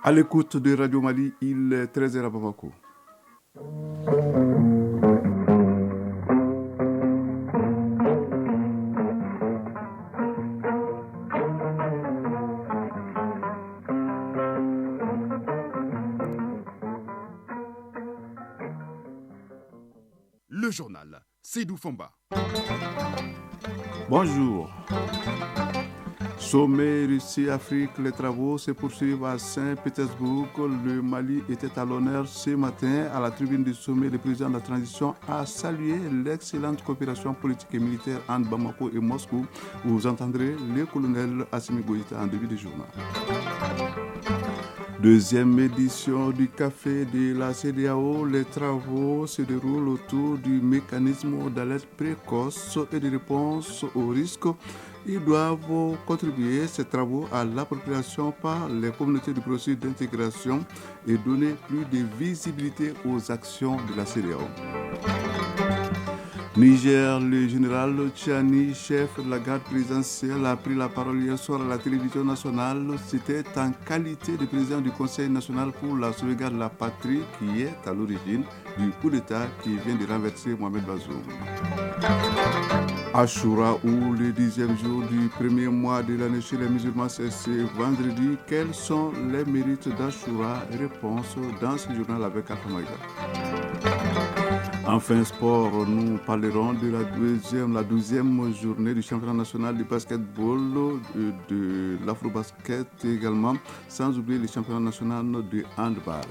À l'écoute de Radio Mali, il est 13h à Bamako. Le journal Seydou Fomba. Bonjour. Sommet Russie-Afrique, les travaux se poursuivent à Saint-Pétersbourg. Le Mali était à l'honneur ce matin à la tribune du sommet. Le président de la transition a salué l'excellente coopération politique et militaire entre Bamako et Moscou. Vous entendrez le colonel Assimi Goïta en début de journal. Deuxième édition du café de la CEDEAO, les travaux se déroulent autour du mécanisme d'alerte précoce et de réponse aux risques. Ils doivent contribuer ces travaux à l'appropriation par les communautés du processus d'intégration et donner plus de visibilité aux actions de la CEDEAO. Niger, le général Tchani, chef de la garde présidentielle, a pris la parole hier soir à la télévision nationale. C'était en qualité de président du Conseil national pour la sauvegarde de la patrie qui est à l'origine du coup d'État qui vient de renverser Mohamed Bazoum. Ashura, ou le 10e jour du premier mois de l'année chez les musulmans, c'est ce vendredi. Quels sont les mérites d'Ashura? Réponse dans ce journal avec Alpha Maïga. Enfin, sport, nous parlerons de la 12e journée du championnat national de basketball, de l'afro-basket également, sans oublier le championnat national de handball.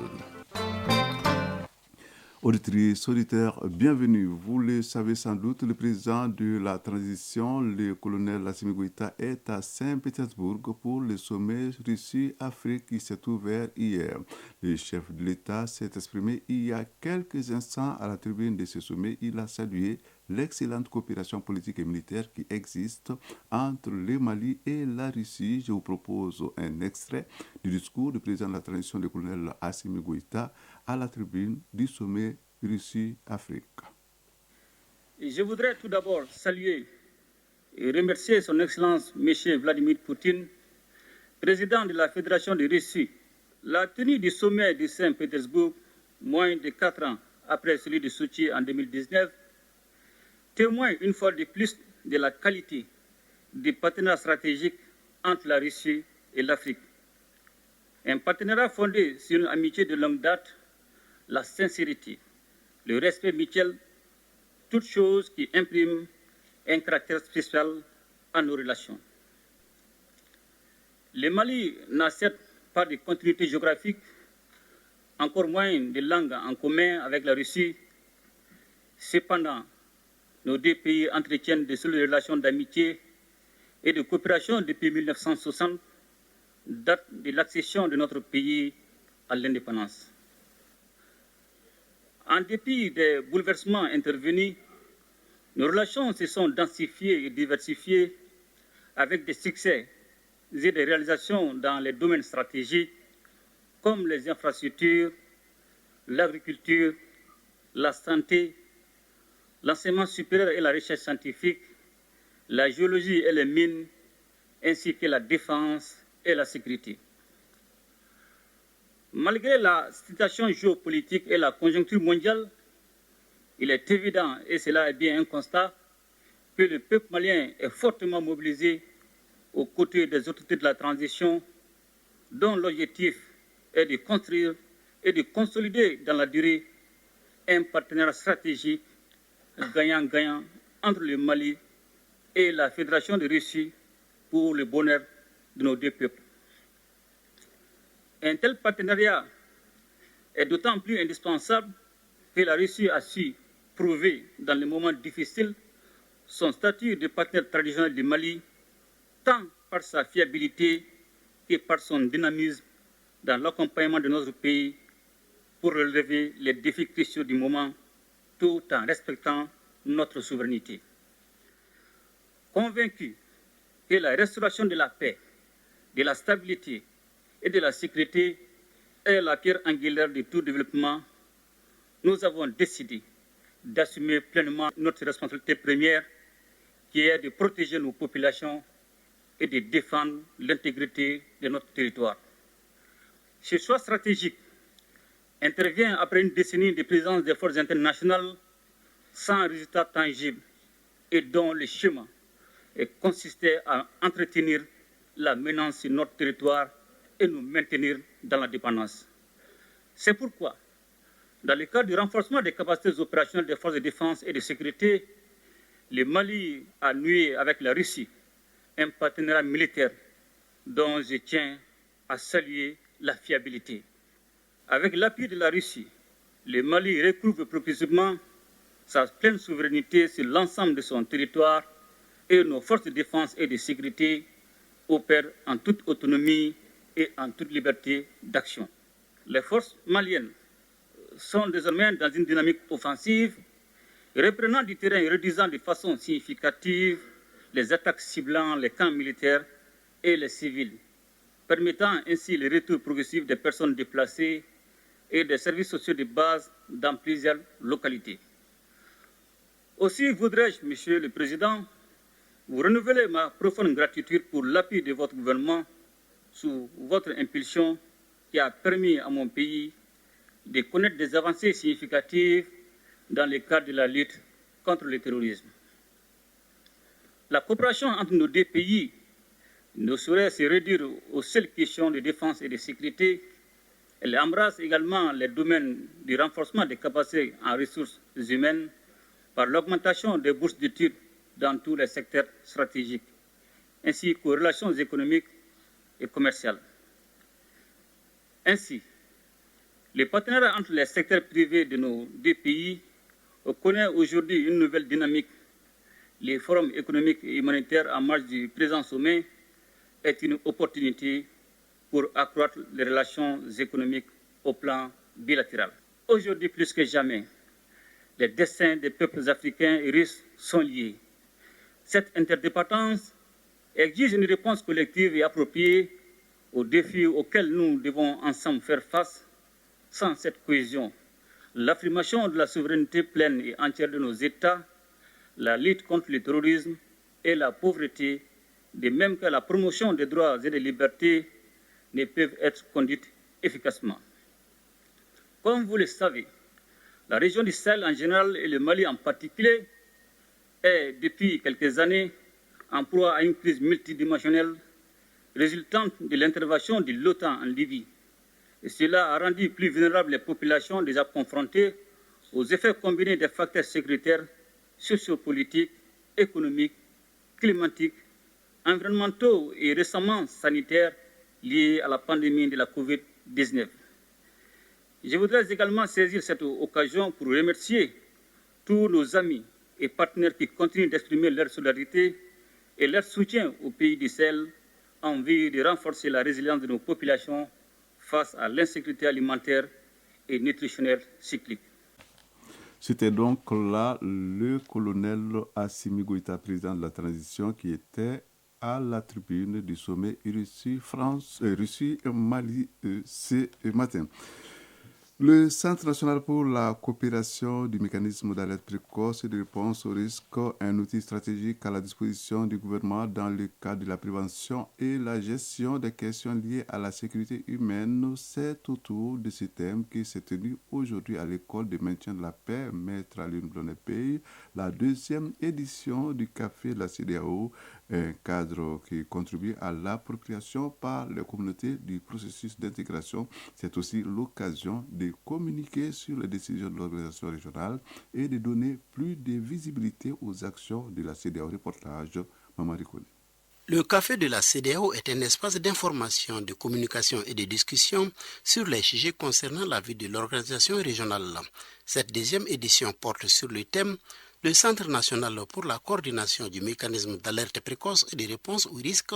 Auditrices, auditeurs, bienvenue. Vous le savez sans doute, le président de la transition, le colonel Assimi Goïta, est à Saint-Pétersbourg pour le sommet Russie-Afrique qui s'est ouvert hier. Le chef de l'État s'est exprimé il y a quelques instants à la tribune de ce sommet. Il a salué l'excellente coopération politique et militaire qui existe entre le Mali et la Russie. Je vous propose un extrait du discours du président de la transition, le colonel Assimi Goïta, à la tribune du sommet Russie-Afrique. Je voudrais tout d'abord saluer et remercier son Excellence M. Vladimir Poutine, président de la Fédération de Russie. La tenue du sommet de Saint-Pétersbourg, moins de 4 ans après celui de Sochi en 2019, témoigne une fois de plus de la qualité du partenariat stratégique entre la Russie et l'Afrique. Un partenariat fondé sur une amitié de longue date, la sincérité, le respect mutuel, toutes choses qui impriment un caractère spécial à nos relations. Le Mali n'a certes pas de continuité géographique, encore moins de langue en commun avec la Russie. Cependant, nos deux pays entretiennent de solides relations d'amitié et de coopération depuis 1960, date de l'accession de notre pays à l'indépendance. En dépit des bouleversements intervenus, nos relations se sont densifiées et diversifiées avec des succès et des réalisations dans les domaines stratégiques comme les infrastructures, l'agriculture, la santé, l'enseignement supérieur et la recherche scientifique, la géologie et les mines, ainsi que la défense et la sécurité. Malgré la situation géopolitique et la conjoncture mondiale, il est évident, et cela est bien un constat, que le peuple malien est fortement mobilisé aux côtés des autorités de la transition, dont l'objectif est de construire et de consolider dans la durée un partenariat stratégique gagnant-gagnant entre le Mali et la Fédération de Russie pour le bonheur de nos deux peuples. Un tel partenariat est d'autant plus indispensable que la Russie a su prouver dans les moments difficiles son statut de partenaire traditionnel du Mali, tant par sa fiabilité que par son dynamisme dans l'accompagnement de notre pays pour relever les défis cruciaux du moment, tout en respectant notre souveraineté. Convaincu que la restauration de la paix, de la stabilité et de la sécurité est la pierre angulaire de tout développement, nous avons décidé d'assumer pleinement notre responsabilité première, qui est de protéger nos populations et de défendre l'intégrité de notre territoire. Ce choix stratégique intervient après une décennie de présence des forces internationales sans résultat tangible et dont le schéma consistait à entretenir la menace sur notre territoire et nous maintenir dans la dépendance. C'est pourquoi, dans le cadre du renforcement des capacités opérationnelles des forces de défense et de sécurité, le Mali a noué avec la Russie un partenariat militaire dont je tiens à saluer la fiabilité. Avec l'appui de la Russie, le Mali recouvre progressivement sa pleine souveraineté sur l'ensemble de son territoire et nos forces de défense et de sécurité opèrent en toute autonomie et en toute liberté d'action. Les forces maliennes sont désormais dans une dynamique offensive, reprenant du terrain et réduisant de façon significative les attaques ciblant les camps militaires et les civils, permettant ainsi le retour progressif des personnes déplacées et des services sociaux de base dans plusieurs localités. Aussi voudrais-je, Monsieur le Président, vous renouveler ma profonde gratitude pour l'appui de votre gouvernement sous votre impulsion qui a permis à mon pays de connaître des avancées significatives dans le cadre de la lutte contre le terrorisme. La coopération entre nos deux pays ne saurait se réduire aux seules questions de défense et de sécurité. Elle embrasse également les domaines du renforcement des capacités en ressources humaines par l'augmentation des bourses d'études dans tous les secteurs stratégiques, ainsi qu'aux relations économiques et commerciales. Ainsi, le partenariat entre les secteurs privés de nos deux pays connaît aujourd'hui une nouvelle dynamique. Les forums économiques et humanitaires en marge du présent sommet est une opportunité pour accroître les relations économiques au plan bilatéral. Aujourd'hui, plus que jamais, les destins des peuples africains et russes sont liés. Cette interdépendance exige une réponse collective et appropriée aux défis auxquels nous devons ensemble faire face. Sans cette cohésion, l'affirmation de la souveraineté pleine et entière de nos États, la lutte contre le terrorisme et la pauvreté, de même que la promotion des droits et des libertés, ne peuvent être conduites efficacement. Comme vous le savez, la région du Sahel en général et le Mali en particulier est depuis quelques années en proie à une crise multidimensionnelle résultante de l'intervention de l'OTAN en Libye. Et cela a rendu plus vulnérables les populations déjà confrontées aux effets combinés des facteurs sécuritaires, sociopolitiques, économiques, climatiques, environnementaux et récemment sanitaires liés à la pandémie de la COVID-19. Je voudrais également saisir cette occasion pour remercier tous nos amis et partenaires qui continuent d'exprimer leur solidarité et leur soutien au pays du Sahel en vue de renforcer la résilience de nos populations face à l'insécurité alimentaire et nutritionnelle cyclique. C'était donc là le colonel Assimi Goïta, président de la transition, qui était à la tribune du sommet Russie-Mali ce matin. Le Centre national pour la coopération du mécanisme d'alerte précoce et de réponse au risque, un outil stratégique à la disposition du gouvernement dans le cadre de la prévention et la gestion des questions liées à la sécurité humaine. C'est autour de ce thème qui s'est tenu aujourd'hui à l'école de maintien de la paix, Maître Alioune Blondet-Pey, la deuxième édition du Café de la CEDEAO, un cadre qui contribue à l'appropriation par les communautés du processus d'intégration. C'est aussi l'occasion de communiquer sur les décisions de l'organisation régionale et de donner plus de visibilité aux actions de la CEDEAO. Reportage, Mamadi Kone. Le Café de la CEDEAO est un espace d'information, de communication et de discussion sur les sujets concernant la vie de l'organisation régionale. Cette deuxième édition porte sur le thème le Centre national pour la coordination du mécanisme d'alerte précoce et de réponse aux risques,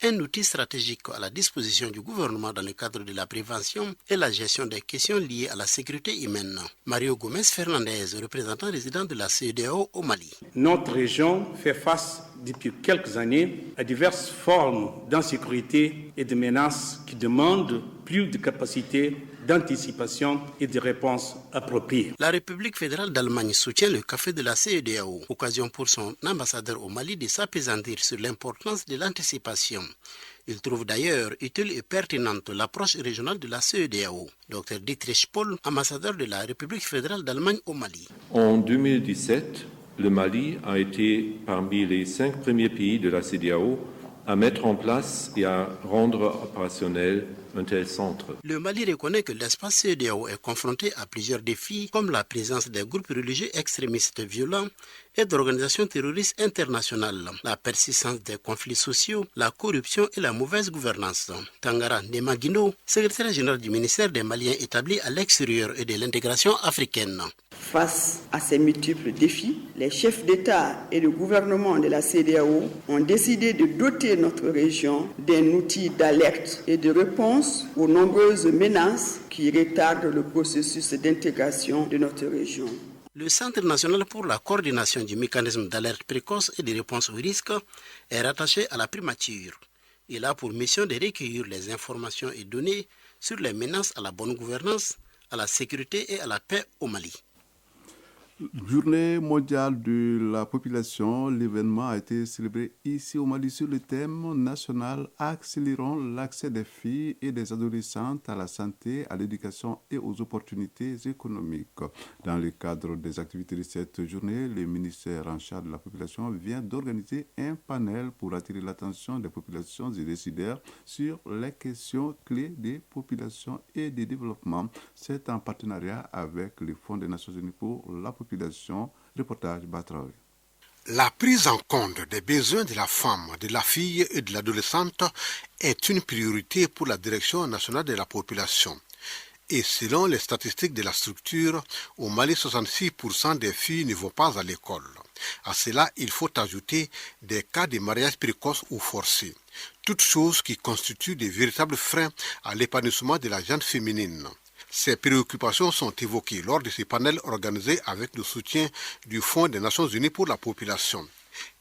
un outil stratégique à la disposition du gouvernement dans le cadre de la prévention et la gestion des questions liées à la sécurité humaine. Mario Gomez Fernandez, représentant résident de la CEDEAO au Mali. Notre région fait face depuis quelques années à diverses formes d'insécurité et de menaces qui demandent plus de capacités d'anticipation et de réponse appropriées. La République fédérale d'Allemagne soutient le café de la CEDEAO, occasion pour son ambassadeur au Mali de s'apaisantir sur l'importance de l'anticipation. Il trouve d'ailleurs utile et pertinente l'approche régionale de la CEDEAO. Dr Dietrich Pohl, ambassadeur de la République fédérale d'Allemagne au Mali. En 2017, le Mali a été parmi les 5 premiers pays de la CEDEAO à mettre en place et à rendre opérationnel un tel centre. Le Mali reconnaît que l'espace CEDEAO est confronté à plusieurs défis, comme la présence des groupes religieux extrémistes violents et d'organisations terroristes internationales, la persistance des conflits sociaux, la corruption et la mauvaise gouvernance. Tangara Nemagino, secrétaire général du ministère des Maliens établi à l'extérieur et de l'intégration africaine. Face à ces multiples défis, les chefs d'État et de gouvernement de la CEDEAO ont décidé de doter notre région d'un outil d'alerte et de réponse aux nombreuses menaces qui retardent le processus d'intégration de notre région. Le Centre national pour la coordination du mécanisme d'alerte précoce et de réponse aux risques est rattaché à la primature. Il a pour mission de recueillir les informations et données sur les menaces à la bonne gouvernance, à la sécurité et à la paix au Mali. Journée mondiale de la population, l'événement a été célébré ici au Mali sur le thème national accélérant l'accès des filles et des adolescentes à la santé, à l'éducation et aux opportunités économiques. Dans le cadre des activités de cette journée, le ministère en charge de la population vient d'organiser un panel pour attirer l'attention des populations et décideurs sur les questions clés des populations et des développements. C'est en partenariat avec le Fonds des Nations Unies pour la population. Reportage Batraoui. La prise en compte des besoins de la femme, de la fille et de l'adolescente est une priorité pour la Direction nationale de la population. Et selon les statistiques de la structure, au Mali, 66% des filles ne vont pas à l'école. À cela, il faut ajouter des cas de mariage précoce ou forcé, toutes choses qui constituent de véritables freins à l'épanouissement de la gente féminine. Ces préoccupations sont évoquées lors de ce panel organisé avec le soutien du Fonds des Nations Unies pour la population.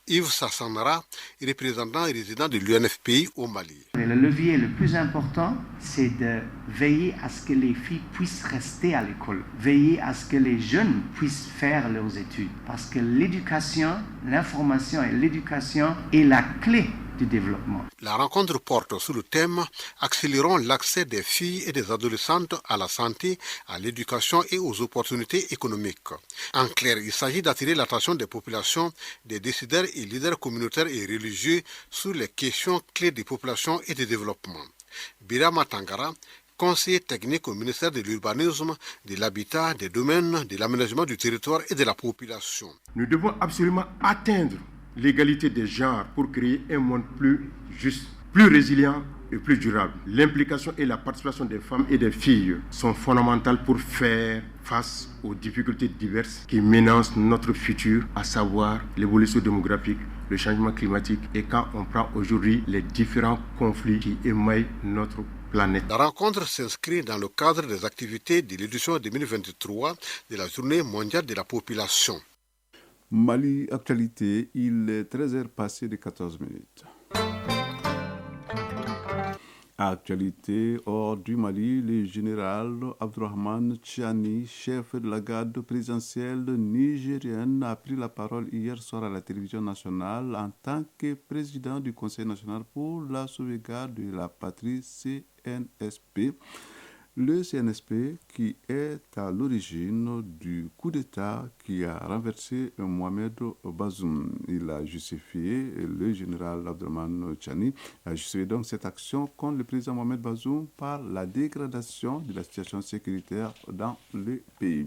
Yves Sassanara, représentant et résident de l'UNFPI au Mali. Le levier le plus important, c'est de veiller à ce que les filles puissent rester à l'école, veiller à ce que les jeunes puissent faire leurs études. Parce que l'éducation, l'information et l'éducation est la clé du développement. La rencontre porte sur le thème « Accélérons l'accès des filles et des adolescentes à la santé, à l'éducation et aux opportunités économiques ». En clair, il s'agit d'attirer l'attention des populations, des décideurs et leaders communautaires et religieux sur les questions clés des populations et du développement. Birama Tangara, conseiller technique au ministère de l'Urbanisme, de l'Habitat, des Domaines, de l'Aménagement du territoire et de la population. Nous devons absolument atteindre l'égalité des genres pour créer un monde plus juste, plus résilient et plus durable. L'implication et la participation des femmes et des filles sont fondamentales pour faire face aux difficultés diverses qui menacent notre futur, à savoir l'évolution démographique, le changement climatique et quand on prend aujourd'hui les différents conflits qui émaillent notre planète. La rencontre s'inscrit dans le cadre des activités de l'édition 2023 de la Journée mondiale de la population. Mali Actualité, il est 13h passé de 14 minutes. Actualité hors du Mali, le général Abdourahmane Tchiani, chef de la garde présidentielle nigérienne, a pris la parole hier soir à la télévision nationale en tant que président du Conseil national pour la sauvegarde de la patrie CNSP. Le CNSP qui est à l'origine du coup d'État qui a renversé Mohamed Bazoum. Il a justifié, le général Abdourahmane Tchiani a justifié donc cette action contre le président Mohamed Bazoum par la dégradation de la situation sécuritaire dans le pays.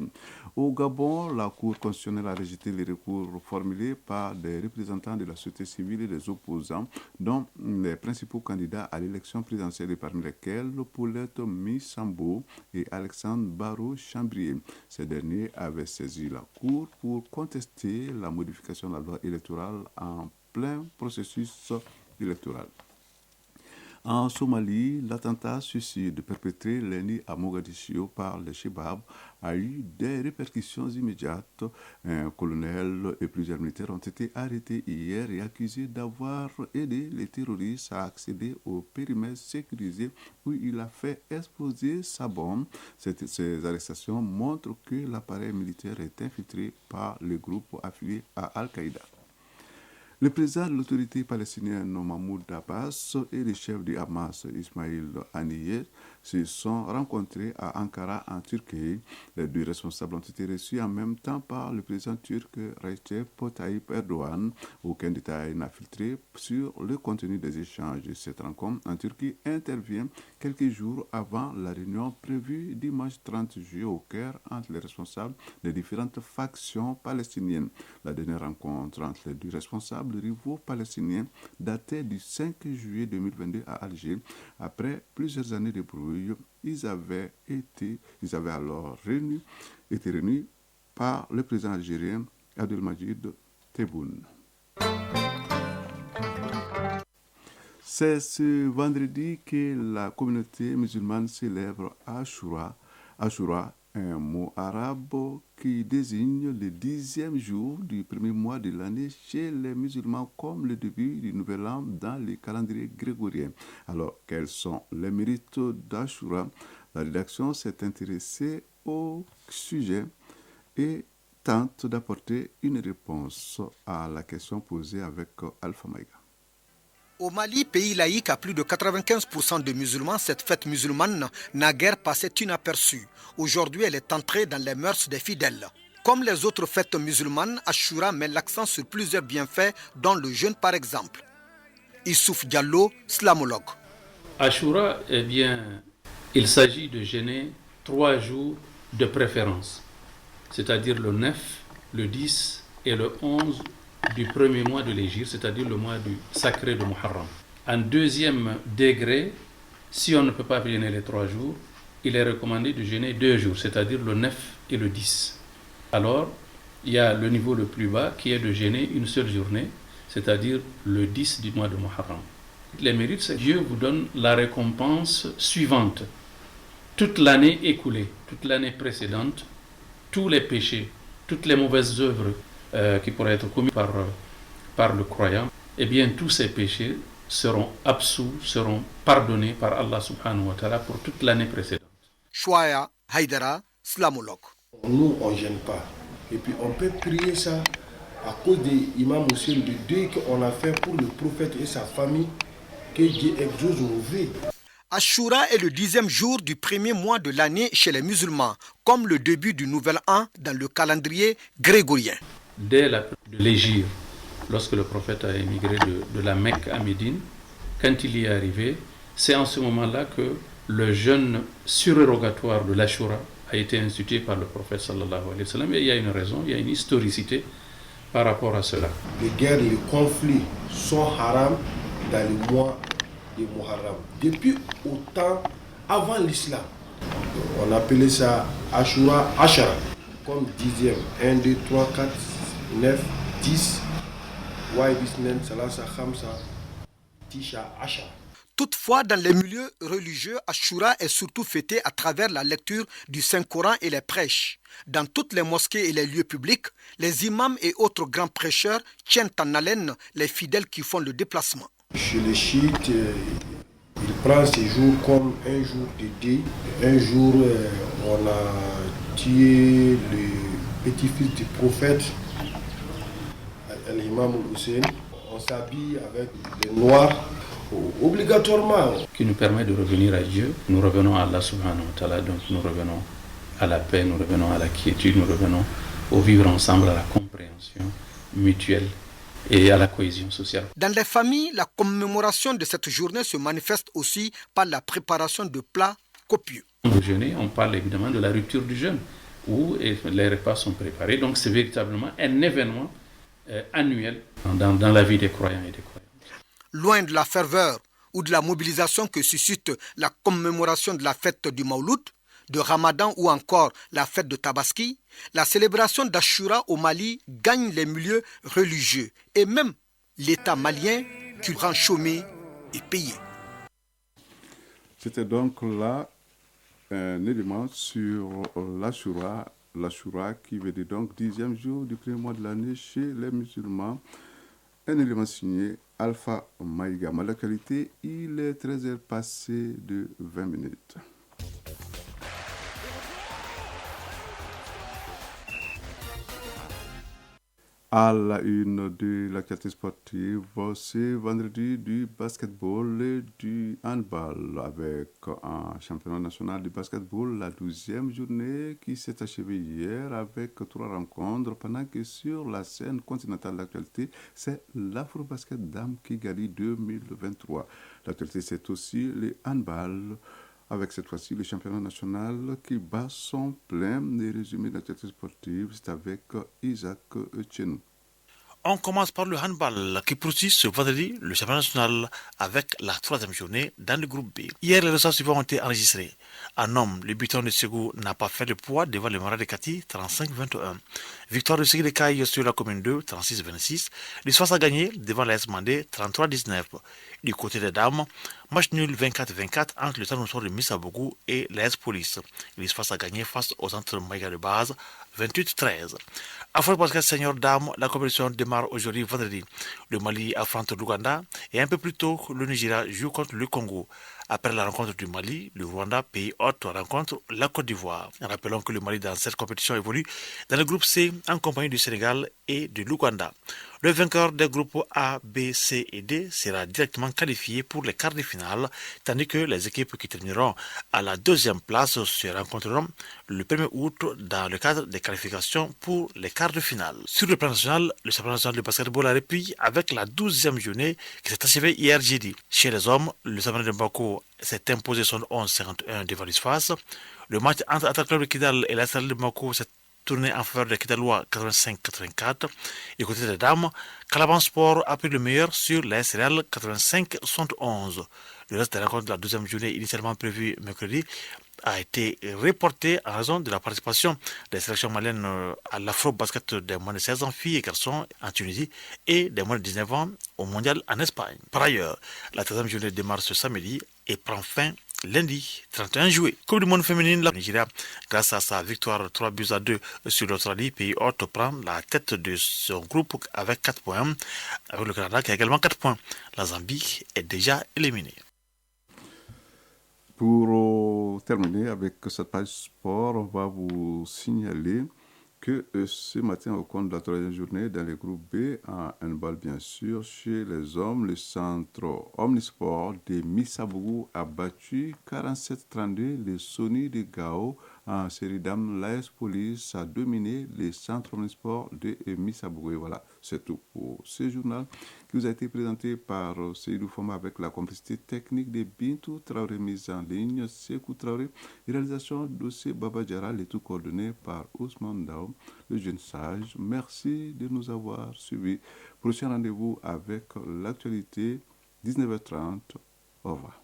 Au Gabon, la Cour constitutionnelle a rejeté les recours formulés par des représentants de la société civile et des opposants, dont les principaux candidats à l'élection présidentielle, parmi lesquels Paulette Missambo et Alexandre Barraud-Chambrier. Ces derniers avaient saisi la Cour pour contester la modification de la loi électorale en plein processus électoral. En Somalie, l'attentat suicide perpétré lundi à Mogadiscio par les Chebab a eu des répercussions immédiates. Un colonel et plusieurs militaires ont été arrêtés hier et accusés d'avoir aidé les terroristes à accéder au périmètre sécurisé où il a fait exploser sa bombe. Ces arrestations montrent que l'appareil militaire est infiltré par les groupes affiliés à Al-Qaïda. Le président de l'autorité palestinienne Mahmoud Abbas et le chef du Hamas Ismail Haniyeh se sont rencontrés à Ankara en Turquie. Les deux responsables ont été reçus en même temps par le président turc Recep Tayyip Erdogan. Aucun détail n'a filtré sur le contenu des échanges. Cette rencontre en Turquie intervient quelques jours avant la réunion prévue dimanche 30 juillet au Caire entre les responsables des différentes factions palestiniennes. La dernière rencontre entre les deux responsables rivaux palestiniens datait du 5 juillet 2022 à Alger. Après plusieurs années de brouille, ils avaient alors été réunis par le président algérien Abdelmadjid Tebboune. C'est ce vendredi que la communauté musulmane célèbre Ashura, un mot arabe qui désigne le 10e jour du premier mois de l'année chez les musulmans comme le début du nouvel an dans le calendrier grégorien. Alors, quels sont les mérites d'Ashura? La rédaction s'est intéressée au sujet et tente d'apporter une réponse à la question posée avec Alpha Maïga. Au Mali, pays laïque à plus de 95% de musulmans, cette fête musulmane n'a guère passé inaperçue. Aujourd'hui, elle est entrée dans les mœurs des fidèles. Comme les autres fêtes musulmanes, Ashura met l'accent sur plusieurs bienfaits, dont le jeûne par exemple. Issouf Diallo, slamologue. Ashura, il s'agit de jeûner 3 jours de préférence, c'est-à-dire le 9, le 10 et le 11 du premier mois de l'Hégire, c'est-à-dire le mois du sacré de Muharram. En deuxième degré, si on ne peut pas jeûner les 3 jours, il est recommandé de jeûner 2 jours, c'est-à-dire le 9 et le 10. Alors, il y a le niveau le plus bas qui est de jeûner une seule journée, c'est-à-dire le 10 du mois de Muharram. Les mérites, c'est que Dieu vous donne la récompense suivante. Toute l'année écoulée, toute l'année précédente, tous les péchés, toutes les mauvaises œuvres qui pourraient être commis par le croyant, eh bien tous ces péchés seront absous, seront pardonnés par Allah subhanahu wa ta'ala pour toute l'année précédente. Chouaya Haïdara, slamologue. Nous, on ne gêne pas. Et puis on peut prier ça à cause des imams aussi, le deuil qu'on a fait pour le prophète et sa famille, que Dieu exauce nos vies. Ashura est le 10e jour du premier mois de l'année chez les musulmans, comme le début du nouvel an dans le calendrier grégorien. Dès l'Hégire, lorsque le prophète a émigré de la Mecque à Médine, quand il y est arrivé, c'est en ce moment-là que le jeûne surérogatoire de l'Ashura a été institué par le prophète sallallahu alayhi wa sallam. Et il y a une raison, il y a une historicité par rapport à cela. Les guerres, les conflits sont haram dans le mois de Muharram. Depuis autant avant l'islam, on appelait ça Ashura Ashara, comme 10e. 1, 2, 3, 4, 9, 10. Toutefois, dans les milieux religieux, Ashura est surtout fêté à travers la lecture du Saint-Coran et les prêches. Dans toutes les mosquées et les lieux publics, les imams et autres grands prêcheurs tiennent en haleine les fidèles qui font le déplacement. Chez les chiites, il prend ces jours comme un jour de deuil. Un jour, on a tué le petit-fils du prophète, l'imam Hussein. On s'habille avec le noir, obligatoirement. Qui nous permet de revenir à Dieu. Nous revenons à Allah subhanahu wa ta'ala, donc nous revenons à la paix, nous revenons à la quiétude, nous revenons au vivre ensemble, à la compréhension mutuelle et à la cohésion sociale. Dans les familles, la commémoration de cette journée se manifeste aussi par la préparation de plats copieux. Au jeûner, on parle évidemment de la rupture du jeûne, où les repas sont préparés. Donc c'est véritablement un événement annuel dans la vie des croyants et des croyantes. Loin de la ferveur ou de la mobilisation que suscite la commémoration de la fête du Mawlud, de Ramadan ou encore la fête de Tabaski, la célébration d'Ashura au Mali gagne les milieux religieux et même l'État malien qui rend chômé et payé. C'était donc là un élément sur l'Ashura qui veut dire donc 10e jour du premier mois de l'année chez les musulmans. Un élément signé Alpha Maïga. À l'actualité, il est 13h passé de 20 minutes. À la une de l'actualité sportive, c'est vendredi du basketball et du handball avec un championnat national du basketball, la 12e journée qui s'est achevée hier avec 3 rencontres pendant que sur la scène continentale de l'actualité, c'est l'Afro-Basket Dame Kigali 2023. L'actualité, c'est aussi le handball avec cette fois-ci le championnat national qui bat son plein. Les résumés de l'actualité sportive, c'est avec Isaac Chenou. On commence par le handball qui poursuit ce vendredi le championnat national avec la 3e journée dans le groupe B. Hier, les résultats suivants ont été enregistrés. En homme, le buteur de Ségou n'a pas fait le poids devant le Marais de Kati, 35-21. Victoire de Ségou de Caille sur la commune 2, 36-26. L'Isfas a gagné devant l'AS Mandé, 33-19. Du côté des dames, match nul 24-24 entre le Tanousor de Missabougou et l'AS Police. L'Isfas a gagné face au centre Maïga de base, 28-13. Afro-Basket Senior Dames, la compétition démarre aujourd'hui vendredi. Le Mali affronte l'Ouganda et un peu plus tôt, le Nigeria joue contre le Congo. Après la rencontre du Mali, le Rwanda, pays hôte, rencontre la Côte d'Ivoire. Rappelons que le Mali dans cette compétition évolue dans le groupe C en compagnie du Sénégal et de l'Ouganda. Le vainqueur des groupes A, B, C et D sera directement qualifié pour les quarts de finale, tandis que les équipes qui termineront à la 2e place se rencontreront le 1er août dans le cadre des qualifications pour les quarts de finale. Sur le plan national, le championnat national de basketball a repris avec la 12e journée qui s'est achevée hier jeudi. Chez les hommes, le Sabrina de Mbako s'est imposé son 11-51 devant l'Isfas. Le match entre Attaque Club de Kidal et la Salle de Mbako s'est tourné en faveur des Kidalois 85-84. Du côté des dames, Calaban Sport a pris le meilleur sur la SRL 85-71. Le reste des rencontres de la 12e journée initialement prévue mercredi a été reporté en raison de la participation des sélections maliennes à l'Afro-Basket des moins de 16 ans, filles et garçons en Tunisie et des moins de 19 ans au mondial en Espagne. Par ailleurs, la 13e journée démarre ce samedi et prend fin lundi 31 juillet. Coupe du monde féminine, la Nigeria, grâce à sa victoire 3-2 sur l'Australie, pays hôte prend la tête de son groupe avec 4 points, avec le Canada qui a également 4 points. La Zambie est déjà éliminée. Pour terminer avec cette page sport, on va vous signaler que ce matin, au cours de la 3e journée, dans le groupe B, en handball bien sûr, chez les hommes, le centre Omnisport de Missabougou a battu 47-32 les Sony de Gao. En série dames, l'AS Police a dominé les centres Omnisport de Missabougou. Et voilà, c'est tout pour ce journal qui vous a été présenté par Seydou Foma avec la complicité technique de Bintou Traoré, mise en ligne, Sekou Traoré, réalisation dossier Baba Diarra, les tout coordonnés par Ousmane Dao, le jeune sage. Merci de nous avoir suivis. Prochain rendez-vous avec l'actualité, 19h30. Au revoir.